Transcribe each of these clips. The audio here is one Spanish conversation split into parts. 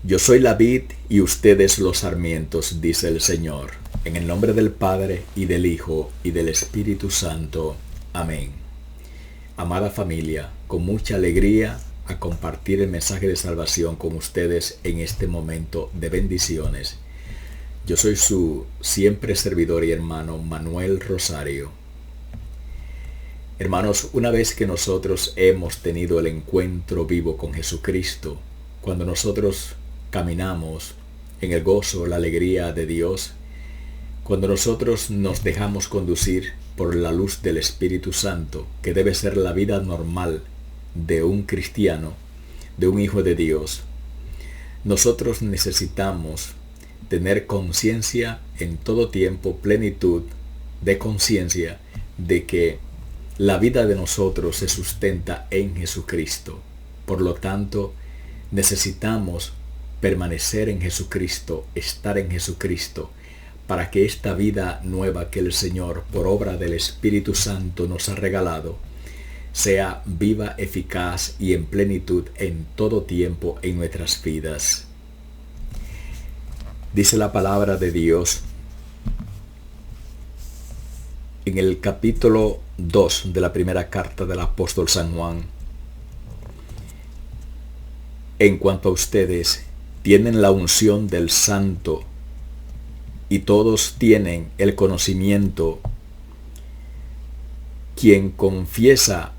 Yo soy la vid y ustedes los sarmientos, dice el Señor. En el nombre del Padre, y del Hijo, y del Espíritu Santo. Amén. Amada familia, con mucha alegría a compartir el mensaje de salvación con ustedes en este momento de bendiciones. Yo soy su siempre servidor y hermano Manuel Rosario. Hermanos, una vez que nosotros hemos tenido el encuentro vivo con Jesucristo, cuando nosotros caminamos en el gozo, la alegría de Dios, cuando nosotros nos dejamos conducir por la luz del Espíritu Santo, que debe ser la vida normal de un cristiano, de un hijo de Dios, nosotros necesitamos tener conciencia en todo tiempo, plenitud de conciencia de que la vida de nosotros se sustenta en Jesucristo. Por lo tanto, necesitamos permanecer en Jesucristo, estar en Jesucristo, para que esta vida nueva que el Señor, por obra del Espíritu Santo, nos ha regalado, sea viva, eficaz y en plenitud en todo tiempo en nuestras vidas. Dice la palabra de Dios en el capítulo 2 de la primera carta del apóstol San Juan: en cuanto a ustedes, tienen la unción del Santo y todos tienen el conocimiento. Quien confiesa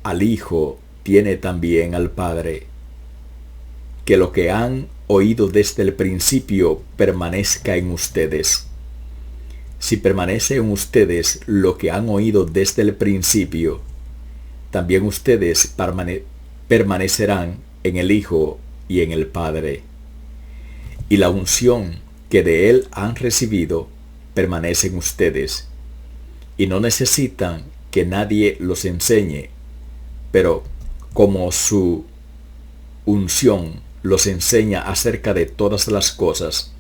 al Hijo tiene también al Padre. Que lo que han oído desde el principio permanezca en ustedes. Si permanece en ustedes lo que han oído desde el principio, también ustedes permanecerán en el Hijo y en el Padre. Y la unción que de Él han recibido permanece en ustedes, y no necesitan que nadie los enseñe, pero como su unción los enseña acerca de todas las cosas,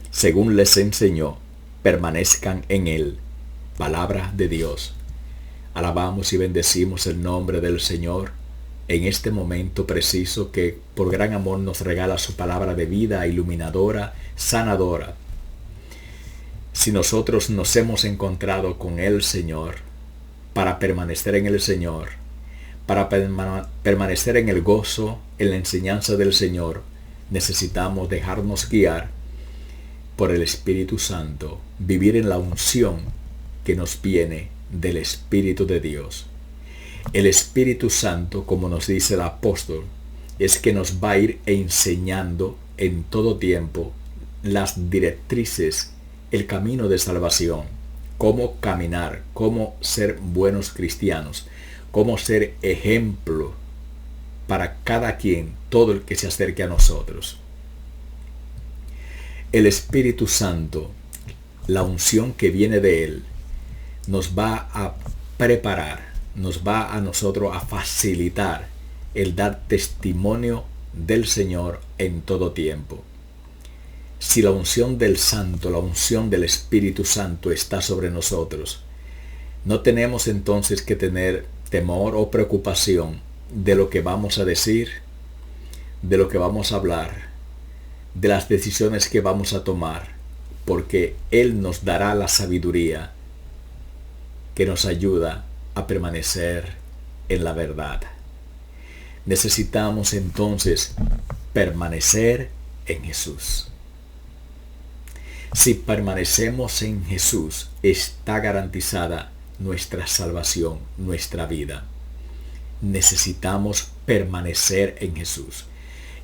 según les enseñó, permanezcan en Él. Palabra de Dios. Alabamos y bendecimos el nombre del Señor en este momento preciso que por gran amor nos regala su palabra de vida, iluminadora, sanadora. Si nosotros nos hemos encontrado con el Señor, para permanecer en el Señor, para permanecer en el gozo, en la enseñanza del Señor, necesitamos dejarnos guiar por el Espíritu Santo, vivir en la unción que nos viene del Espíritu de Dios. El Espíritu Santo, como nos dice el apóstol, es que nos va a ir enseñando en todo tiempo las directrices, el camino de salvación, cómo caminar, cómo ser buenos cristianos, cómo ser ejemplo para cada quien, todo el que se acerque a nosotros. El Espíritu Santo, la unción que viene de Él, nos va a preparar, nos va a nosotros a facilitar el dar testimonio del Señor en todo tiempo. Si la unción del Santo, la unción del Espíritu Santo está sobre nosotros, no tenemos entonces que tener temor o preocupación de lo que vamos a decir, de lo que vamos a hablar, de las decisiones que vamos a tomar, porque Él nos dará la sabiduría que nos ayuda a permanecer en la verdad. Necesitamos entonces permanecer en Jesús. Si permanecemos en Jesús, está garantizada nuestra salvación, nuestra vida. Necesitamos permanecer en Jesús.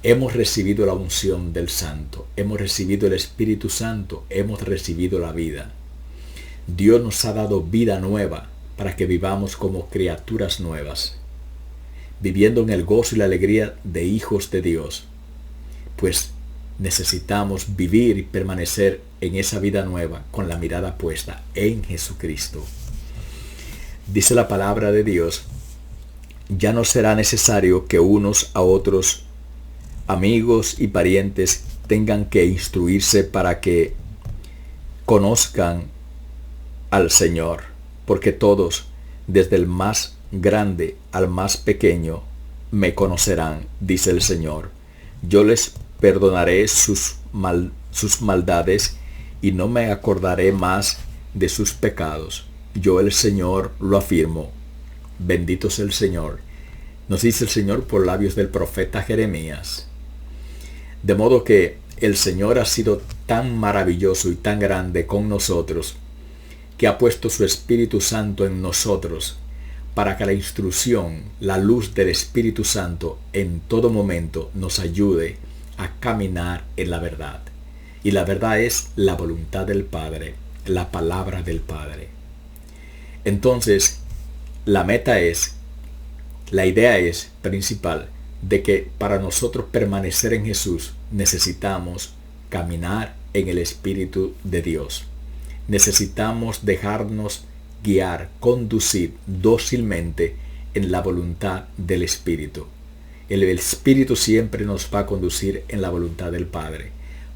Hemos recibido la unción del Santo, hemos recibido el Espíritu Santo, hemos recibido la vida. Dios nos ha dado vida nueva para que vivamos como criaturas nuevas, viviendo en el gozo y la alegría de hijos de Dios. Pues necesitamos vivir y permanecer en esa vida nueva con la mirada puesta en Jesucristo. Dice la palabra de Dios: ya no será necesario que unos a otros, amigos y parientes, tengan que instruirse para que conozcan al Señor, porque todos, desde el más grande al más pequeño, me conocerán, dice el Señor. Yo les perdonaré sus maldades y no me acordaré más de sus pecados. Yo el Señor lo afirmo. Bendito sea el Señor. Nos dice el Señor por labios del profeta Jeremías. De modo que el Señor ha sido tan maravilloso y tan grande con nosotros, que ha puesto su Espíritu Santo en nosotros, para que la instrucción, la luz del Espíritu Santo en todo momento nos ayude a caminar en la verdad. Y la verdad es la voluntad del Padre, la palabra del Padre. Entonces, la idea es principal de que para nosotros permanecer en Jesús necesitamos caminar en el Espíritu de Dios. Necesitamos dejarnos guiar, conducir dócilmente en la voluntad del Espíritu. El Espíritu siempre nos va a conducir en la voluntad del Padre,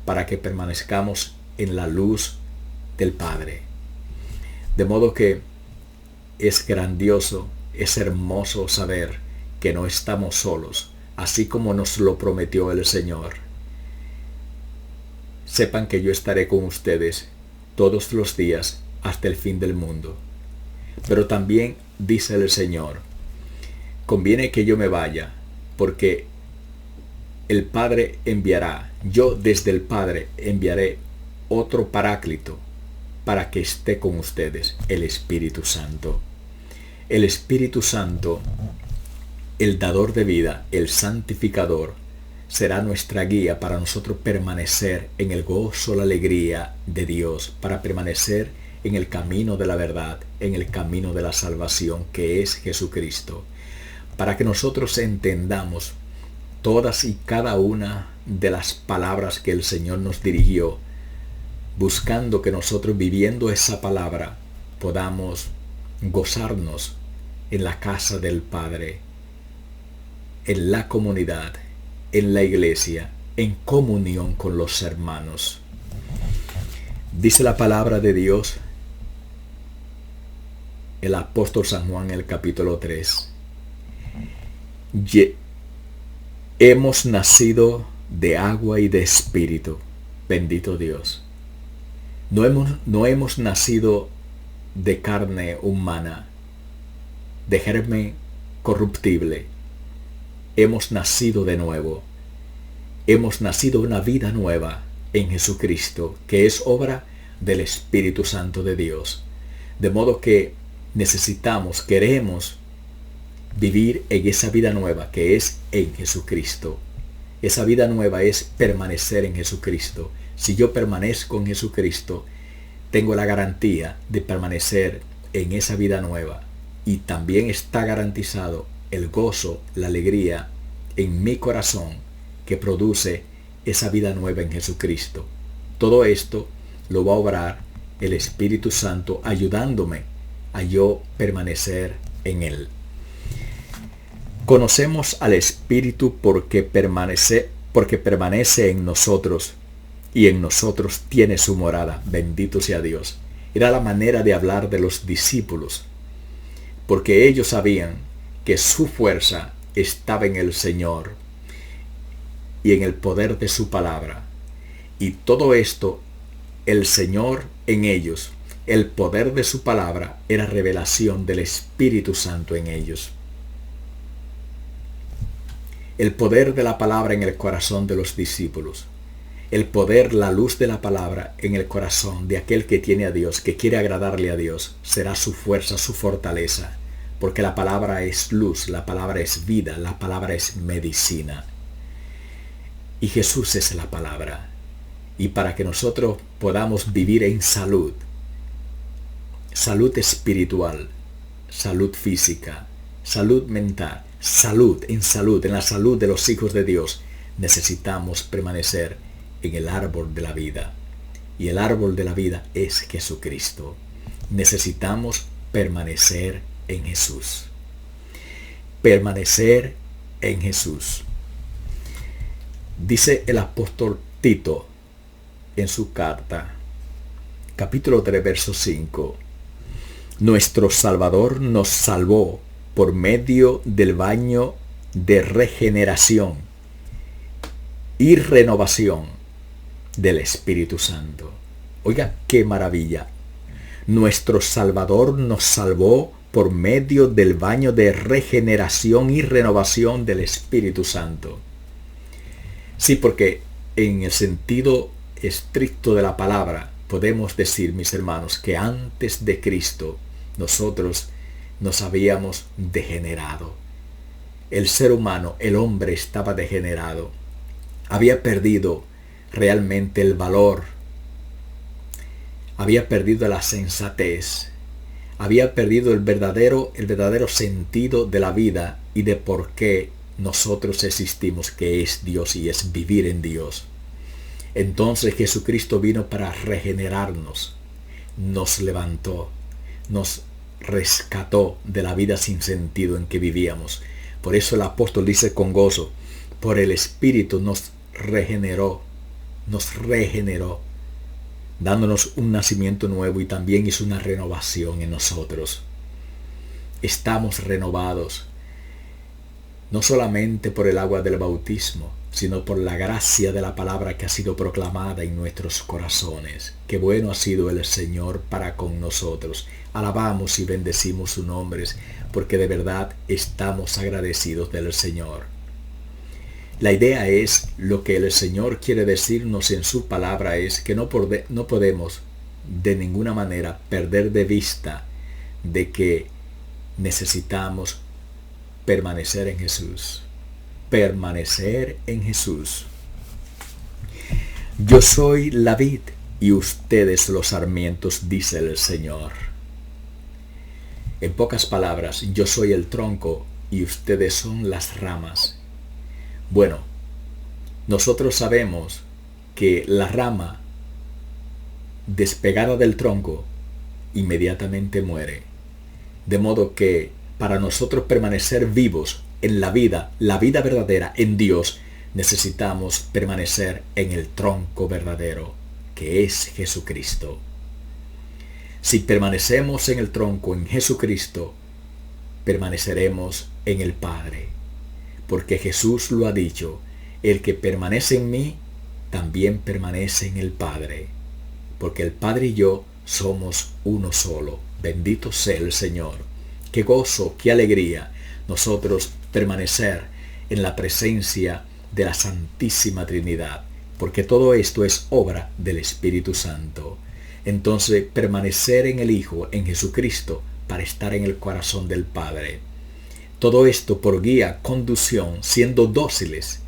para que permanezcamos en la luz del Padre. De modo que es grandioso, es hermoso saber que no estamos solos, así como nos lo prometió el Señor. Sepan que yo estaré con ustedes todos los días hasta el fin del mundo. Pero también dice el Señor, conviene que yo me vaya, porque el Padre enviará, yo desde el Padre enviaré otro Paráclito para que esté con ustedes, el Espíritu Santo. El Espíritu Santo, el dador de vida, el santificador, será nuestra guía para nosotros permanecer en el gozo, la alegría de Dios, para permanecer en el camino de la verdad, en el camino de la salvación que es Jesucristo, para que nosotros entendamos todas y cada una de las palabras que el Señor nos dirigió, buscando que nosotros, viviendo esa palabra, podamos gozarnos en la casa del Padre, en la comunidad, en la iglesia, en comunión con los hermanos. Dice la palabra de Dios, el apóstol San Juan en el capítulo 3. Hemos nacido de agua y de espíritu. Bendito Dios. No hemos nacido de carne humana, de germen corruptible. Hemos nacido de nuevo. Hemos nacido una vida nueva en Jesucristo, que es obra del Espíritu Santo de Dios. De modo que queremos vivir en esa vida nueva que es en Jesucristo. Esa vida nueva es permanecer en Jesucristo. Si yo permanezco en Jesucristo, tengo la garantía de permanecer en esa vida nueva. Y también está garantizado el gozo, la alegría en mi corazón que produce esa vida nueva en Jesucristo. Todo esto lo va a obrar el Espíritu Santo ayudándome a yo permanecer en Él. Conocemos al Espíritu porque permanece en nosotros y en nosotros tiene su morada. Bendito sea Dios. Era la manera de hablar de los discípulos, porque ellos sabían que su fuerza estaba en el Señor y en el poder de su palabra. Y todo esto, el Señor en ellos, el poder de su palabra, era revelación del Espíritu Santo en ellos. El poder de la palabra en el corazón de los discípulos. El poder, la luz de la palabra en el corazón de aquel que tiene a Dios, que quiere agradarle a Dios, será su fuerza, su fortaleza. Porque la palabra es luz, la palabra es vida, la palabra es medicina. Y Jesús es la palabra. Y para que nosotros podamos vivir en salud, salud espiritual, salud física, salud mental, en la salud de los hijos de Dios, necesitamos permanecer en el árbol de la vida. Y el árbol de la vida es Jesucristo. Necesitamos permanecer en Jesús. Permanecer en Jesús. Dice el apóstol Tito en su carta, capítulo 3, verso 5. Nuestro Salvador nos salvó por medio del baño de regeneración y renovación del Espíritu Santo. Oiga, qué maravilla. Nuestro Salvador nos salvó por medio del baño de regeneración y renovación del Espíritu Santo. Sí, porque en el sentido estricto de la palabra podemos decir, mis hermanos, que antes de Cristo nosotros nos habíamos degenerado. El ser humano, el hombre, estaba degenerado. Había perdido realmente el valor. Había perdido la sensatez. Había perdido el verdadero sentido de la vida y de por qué nosotros existimos, que es Dios y es vivir en Dios. Entonces Jesucristo vino para regenerarnos, nos levantó, nos rescató de la vida sin sentido en que vivíamos. Por eso el apóstol dice con gozo, por el Espíritu nos regeneró, dándonos un nacimiento nuevo y también hizo una renovación en nosotros. Estamos renovados, no solamente por el agua del bautismo, sino por la gracia de la palabra que ha sido proclamada en nuestros corazones. Qué bueno ha sido el Señor para con nosotros. Alabamos y bendecimos su nombre, porque de verdad estamos agradecidos del Señor. La idea es, lo que el Señor quiere decirnos en su palabra es que no podemos de ninguna manera perder de vista de que necesitamos permanecer en Jesús. Permanecer en Jesús. Yo soy la vid y ustedes los sarmientos, dice el Señor. En pocas palabras, yo soy el tronco y ustedes son las ramas. Bueno, nosotros sabemos que la rama despegada del tronco inmediatamente muere. De modo que para nosotros permanecer vivos en la vida verdadera en Dios, necesitamos permanecer en el tronco verdadero, que es Jesucristo. Si permanecemos en el tronco, en Jesucristo, permaneceremos en el Padre. Porque Jesús lo ha dicho, el que permanece en mí, también permanece en el Padre. Porque el Padre y yo somos uno solo. Bendito sea el Señor. Qué gozo, qué alegría nosotros permanecer en la presencia de la Santísima Trinidad, porque todo esto es obra del Espíritu Santo. Entonces, permanecer en el Hijo, en Jesucristo, para estar en el corazón del Padre. Todo esto por guía, conducción, siendo dóciles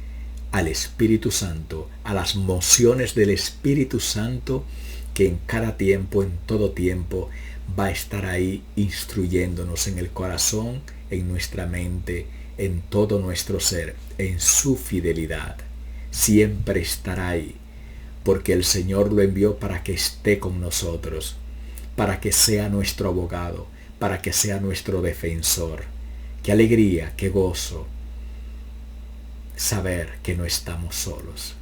al Espíritu Santo, a las mociones del Espíritu Santo, que en cada tiempo, en todo tiempo, va a estar ahí instruyéndonos en el corazón, en nuestra mente, en todo nuestro ser, en su fidelidad. Siempre estará ahí, porque el Señor lo envió para que esté con nosotros, para que sea nuestro abogado, para que sea nuestro defensor. Qué alegría, qué gozo saber que no estamos solos,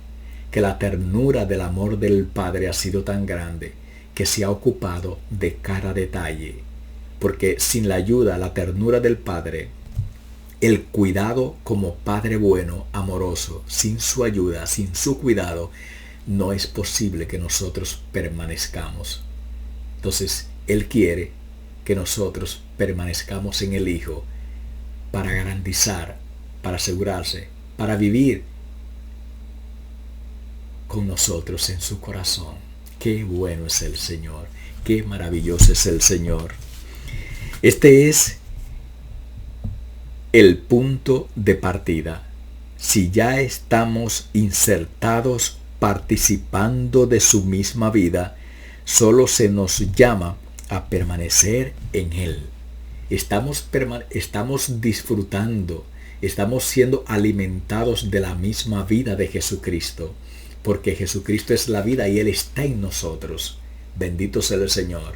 que la ternura del amor del Padre ha sido tan grande que se ha ocupado de cada detalle, porque sin la ayuda, la ternura del Padre, el cuidado como Padre bueno, amoroso, sin su ayuda, sin su cuidado, no es posible que nosotros permanezcamos. Entonces, Él quiere que nosotros permanezcamos en el Hijo para garantizar, para asegurarse, para vivir con nosotros en su corazón. Qué bueno es el Señor, qué maravilloso es el Señor. Este es el punto de partida. Si ya estamos insertados participando de su misma vida, solo se nos llama a permanecer en Él. Estamos disfrutando, estamos siendo alimentados de la misma vida de Jesucristo, porque Jesucristo es la vida y Él está en nosotros. Bendito sea el Señor.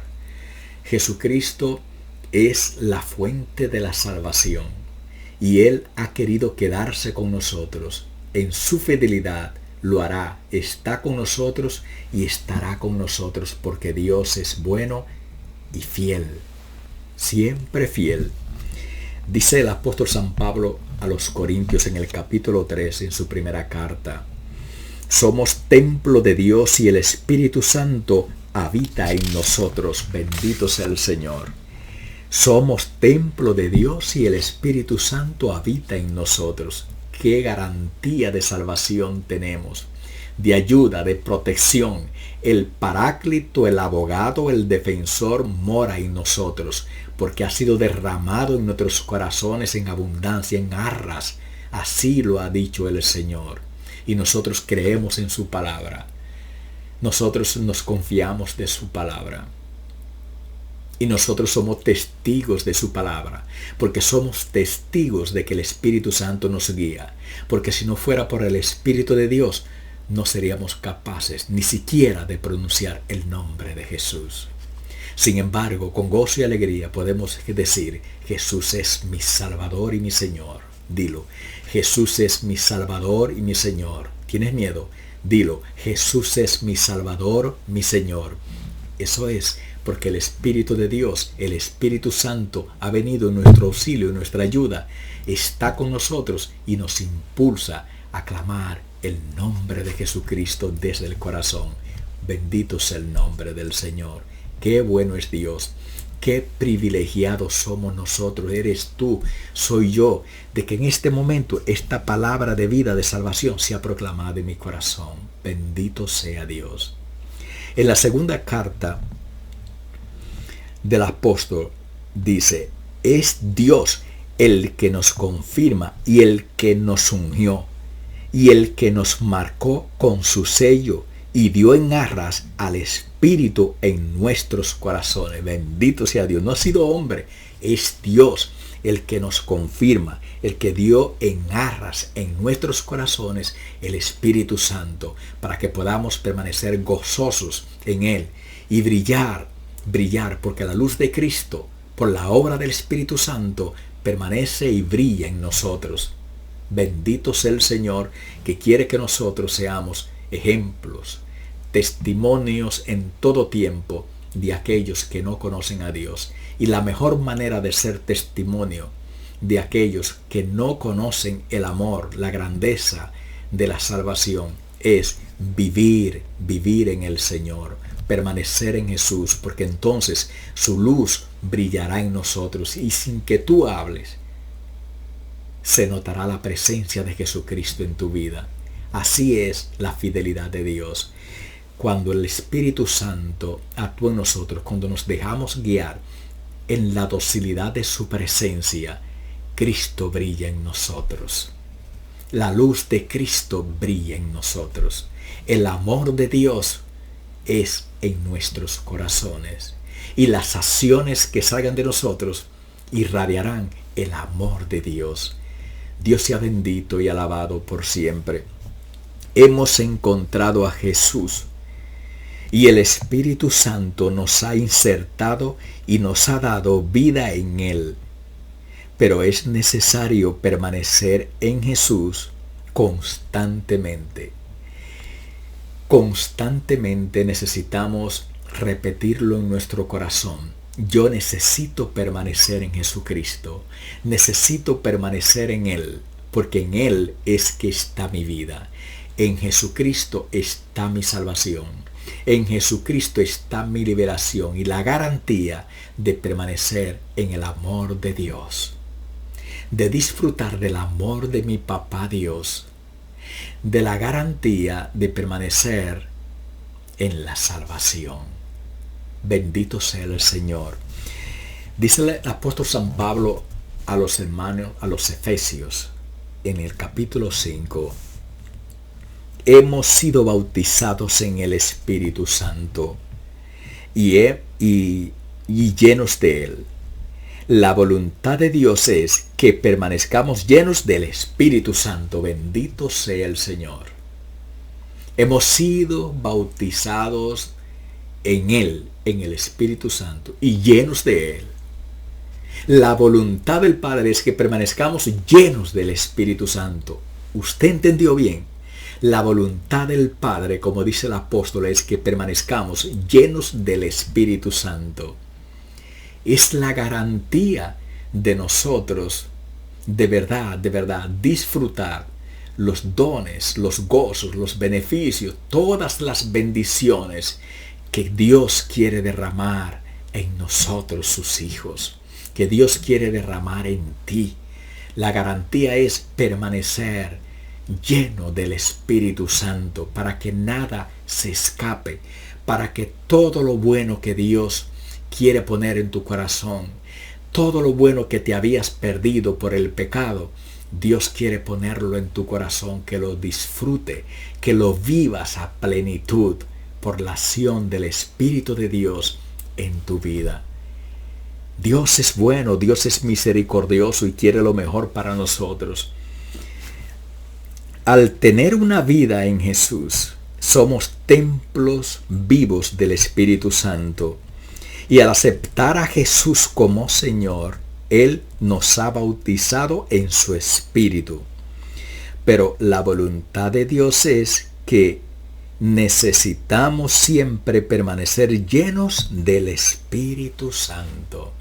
Jesucristo es la fuente de la salvación y Él ha querido quedarse con nosotros. En su fidelidad lo hará, está con nosotros y estará con nosotros, porque Dios es bueno y fiel, siempre fiel. Dice el apóstol San Pablo a los Corintios en el capítulo 3, en su primera carta: Somos templo de Dios y el Espíritu Santo habita en nosotros. Bendito sea el Señor. Somos templo de Dios y el Espíritu Santo habita en nosotros. Qué garantía de salvación tenemos, de ayuda, de protección. El Paráclito, el abogado, el defensor mora en nosotros, porque ha sido derramado en nuestros corazones en abundancia, en arras. Así lo ha dicho el Señor. Y nosotros creemos en su palabra. Nosotros nos confiamos de su palabra. Y nosotros somos testigos de su palabra, porque somos testigos de que el Espíritu Santo nos guía. Porque si no fuera por el Espíritu de Dios, no seríamos capaces ni siquiera de pronunciar el nombre de Jesús. Sin embargo, con gozo y alegría podemos decir: Jesús es mi Salvador y mi Señor. Dilo: Jesús es mi Salvador y mi Señor. ¿Tienes miedo? Dilo: Jesús es mi Salvador, mi Señor. Eso es porque el Espíritu de Dios, el Espíritu Santo, ha venido en nuestro auxilio, en nuestra ayuda. Está con nosotros y nos impulsa a clamar el nombre de Jesucristo desde el corazón. Bendito sea el nombre del Señor. Qué bueno es Dios. Qué privilegiados somos nosotros. Eres tú, soy yo, de que en este momento esta palabra de vida, de salvación, sea proclamada en mi corazón. Bendito sea Dios. En la segunda carta del apóstol dice: es Dios el que nos confirma y el que nos ungió y el que nos marcó con su sello y dio en arras al Espíritu en nuestros corazones. Bendito sea Dios. No ha sido hombre, es Dios el que nos confirma, el que dio en arras en nuestros corazones el Espíritu Santo, para que podamos permanecer gozosos en Él y brillar, porque la luz de Cristo, por la obra del Espíritu Santo, permanece y brilla en nosotros. Bendito sea el Señor, que quiere que nosotros seamos ejemplos, testimonios en todo tiempo de aquellos que no conocen a Dios. Y la mejor manera de ser testimonio de aquellos que no conocen el amor, la grandeza de la salvación, es vivir en el Señor, permanecer en Jesús, porque entonces su luz brillará en nosotros y sin que tú hables, se notará la presencia de Jesucristo en tu vida. Así es la fidelidad de Dios. Cuando el Espíritu Santo actúa en nosotros, cuando nos dejamos guiar en la docilidad de su presencia, Cristo brilla en nosotros. La luz de Cristo brilla en nosotros. El amor de Dios es en nuestros corazones. Y las acciones que salgan de nosotros irradiarán el amor de Dios. Dios sea bendito y alabado por siempre. Hemos encontrado a Jesús y el Espíritu Santo nos ha insertado y nos ha dado vida en Él. Pero es necesario permanecer en Jesús constantemente. Constantemente necesitamos repetirlo en nuestro corazón. Yo necesito permanecer en Jesucristo. Necesito permanecer en Él, porque en Él es que está mi vida. En Jesucristo está mi salvación. En Jesucristo está mi liberación y la garantía de permanecer en el amor de Dios. De disfrutar del amor de mi papá Dios. De la garantía de permanecer en la salvación. Bendito sea el Señor. Dice el apóstol San Pablo a los hermanos, a los Efesios, en el capítulo 5. Hemos sido bautizados en el Espíritu Santo y llenos de Él. La voluntad de Dios es que permanezcamos llenos del Espíritu Santo. Bendito sea el Señor. Hemos sido bautizados en Él, en el Espíritu Santo, y llenos de Él. La voluntad del Padre es que permanezcamos llenos del Espíritu Santo. ¿Usted entendió bien? La voluntad del Padre, como dice el apóstol, es que permanezcamos llenos del Espíritu Santo. Es la garantía de nosotros de verdad disfrutar los dones, los gozos, los beneficios, todas las bendiciones que Dios quiere derramar en nosotros, sus hijos, que Dios quiere derramar en ti. La garantía es permanecer lleno del Espíritu Santo para que nada se escape, para que todo lo bueno que Dios quiere poner en tu corazón, todo lo bueno que te habías perdido por el pecado, Dios quiere ponerlo en tu corazón, que lo disfrute, que lo vivas a plenitud por la acción del Espíritu de Dios en tu vida. Dios es bueno, Dios es misericordioso y quiere lo mejor para nosotros. Al tener una vida en Jesús, somos templos vivos del Espíritu Santo. Y al aceptar a Jesús como Señor, Él nos ha bautizado en su Espíritu. Pero la voluntad de Dios es que necesitamos siempre permanecer llenos del Espíritu Santo.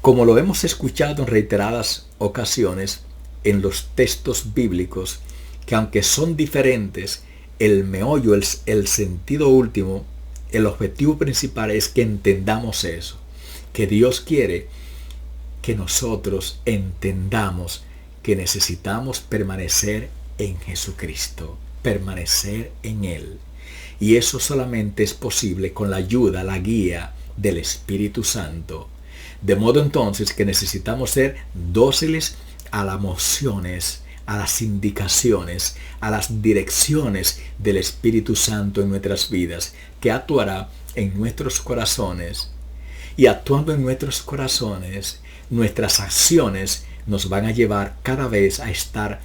Como lo hemos escuchado en reiteradas ocasiones en los textos bíblicos, que aunque son diferentes, el meollo, el sentido último, el objetivo principal es que entendamos eso, que Dios quiere que nosotros entendamos que necesitamos permanecer en Jesucristo, permanecer en Él. Y eso solamente es posible con la ayuda, la guía del Espíritu Santo. De modo entonces que necesitamos ser dóciles a las mociones, a las indicaciones, a las direcciones del Espíritu Santo en nuestras vidas, que actuará en nuestros corazones. Y actuando en nuestros corazones, nuestras acciones nos van a llevar cada vez a estar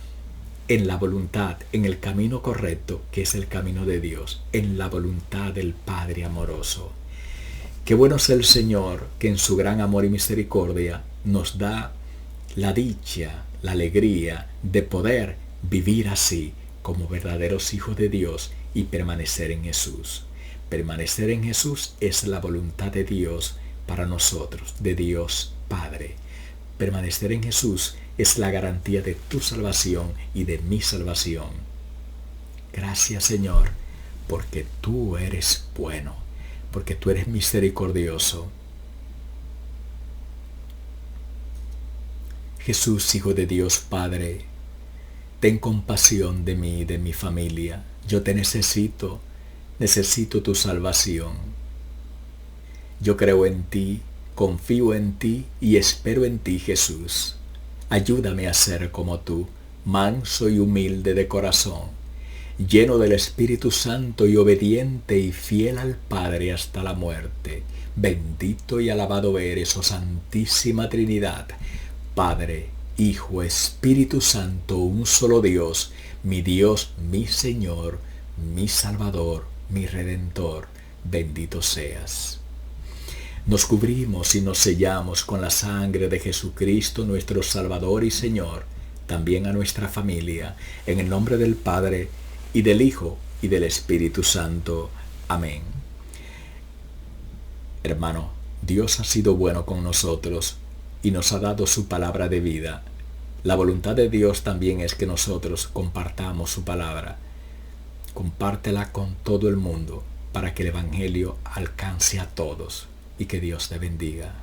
en la voluntad, en el camino correcto, que es el camino de Dios, en la voluntad del Padre amoroso. Qué bueno es el Señor, que en su gran amor y misericordia nos da la dicha, la alegría de poder vivir así como verdaderos hijos de Dios y permanecer en Jesús. Permanecer en Jesús es la voluntad de Dios para nosotros, de Dios Padre. Permanecer en Jesús es la garantía de tu salvación y de mi salvación. Gracias, Señor, porque tú eres bueno, porque tú eres misericordioso. Jesús, Hijo de Dios Padre, ten compasión de mí y de mi familia. Yo te necesito tu salvación. Yo creo en ti, confío en ti y espero en ti, Jesús. Ayúdame a ser como tú, manso y humilde de corazón, lleno del Espíritu Santo y obediente y fiel al Padre hasta la muerte. Bendito y alabado eres, oh Santísima Trinidad, Padre, Hijo, Espíritu Santo, un solo Dios, mi Señor, mi Salvador, mi Redentor. Bendito seas. Nos cubrimos y nos sellamos con la sangre de Jesucristo, nuestro Salvador y Señor, también a nuestra familia, en el nombre del Padre, y del Hijo, y del Espíritu Santo. Amén. Hermano, Dios ha sido bueno con nosotros y nos ha dado su palabra de vida. La voluntad de Dios también es que nosotros compartamos su palabra. Compártela con todo el mundo para que el Evangelio alcance a todos y que Dios te bendiga.